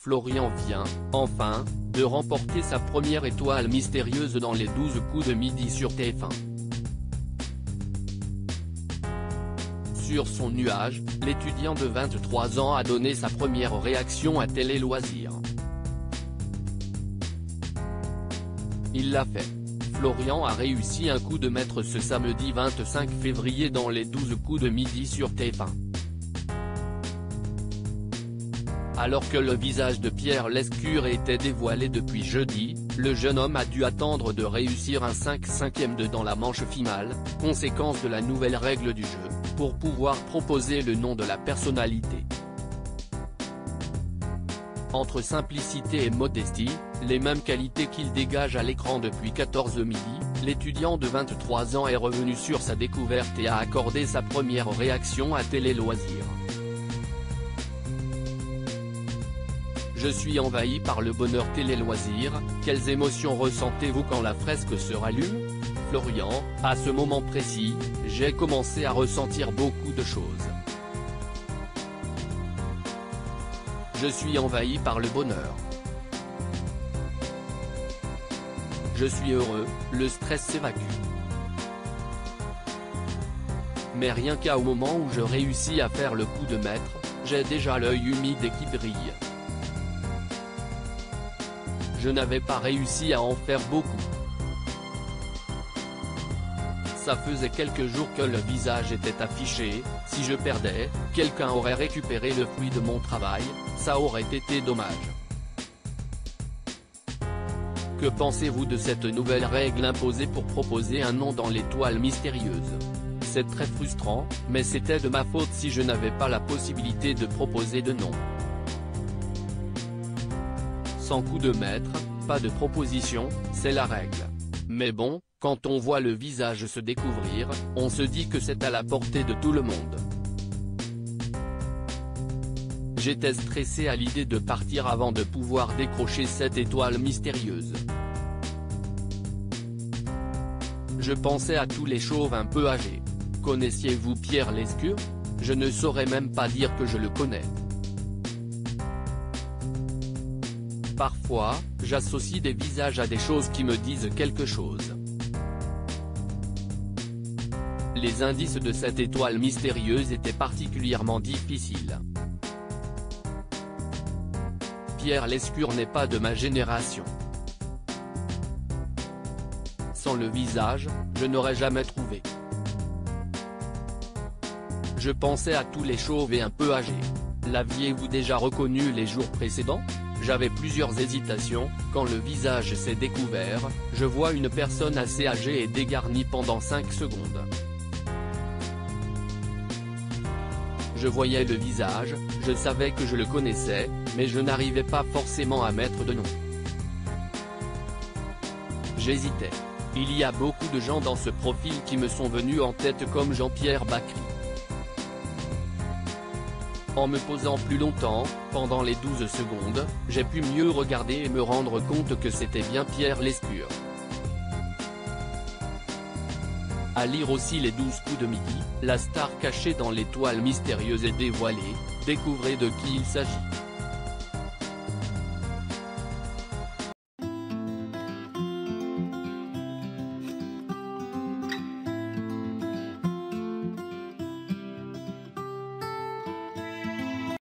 Florian vient, enfin, de remporter sa première étoile mystérieuse dans les 12 coups de midi sur TF1. Sur son nuage, l'étudiant de 23 ans a donné sa première réaction à Télé Loisirs. Il l'a fait. Florian a réussi un coup de maître ce samedi 25 février dans les 12 coups de midi sur TF1. Alors que le visage de Pierre Lescure était dévoilé depuis jeudi, le jeune homme a dû attendre de réussir un 5/5e dans la manche finale, conséquence de la nouvelle règle du jeu, pour pouvoir proposer le nom de la personnalité. Entre simplicité et modestie, les mêmes qualités qu'il dégage à l'écran depuis 14 midi, l'étudiant de 23 ans est revenu sur sa découverte et a accordé sa première réaction à Télé Loisirs. Je suis envahi par le bonheur Télé Loisirs, quelles émotions ressentez-vous quand la fresque se rallume ? Florian, à ce moment précis, j'ai commencé à ressentir beaucoup de choses. Je suis envahi par le bonheur. Je suis heureux, le stress s'évacue. Mais rien qu'au moment où je réussis à faire le coup de maître, j'ai déjà l'œil humide et qui brille. Je n'avais pas réussi à en faire beaucoup. Ça faisait quelques jours que le visage était affiché, si je perdais, quelqu'un aurait récupéré le fruit de mon travail, ça aurait été dommage. Que pensez-vous de cette nouvelle règle imposée pour proposer un nom dans l'étoile mystérieuse? C'est très frustrant, mais c'était de ma faute si je n'avais pas la possibilité de proposer de nom. Sans coup de maître, pas de proposition, c'est la règle. Mais bon, quand on voit le visage se découvrir, on se dit que c'est à la portée de tout le monde. J'étais stressé à l'idée de partir avant de pouvoir décrocher cette étoile mystérieuse. Je pensais à tous les chauves un peu âgés. Connaissiez-vous Pierre Lescure? Je ne saurais même pas dire que je le connais. Parfois, j'associe des visages à des choses qui me disent quelque chose. Les indices de cette étoile mystérieuse étaient particulièrement difficiles. Pierre Lescure n'est pas de ma génération. Sans le visage, je n'aurais jamais trouvé. Je pensais à tous les chauves et un peu âgés. L'aviez-vous déjà reconnu les jours précédents? J'avais plusieurs hésitations, quand le visage s'est découvert, je vois une personne assez âgée et dégarnie pendant 5 secondes. Je voyais le visage, je savais que je le connaissais, mais je n'arrivais pas forcément à mettre de nom. J'hésitais. Il y a beaucoup de gens dans ce profil qui me sont venus en tête comme Jean-Pierre Bacry. En me posant plus longtemps, pendant les 12 secondes, j'ai pu mieux regarder et me rendre compte que c'était bien Pierre Lescure. À lire aussi les 12 coups de midi, la star cachée dans l'étoile mystérieuse est dévoilée, découvrez de qui il s'agit.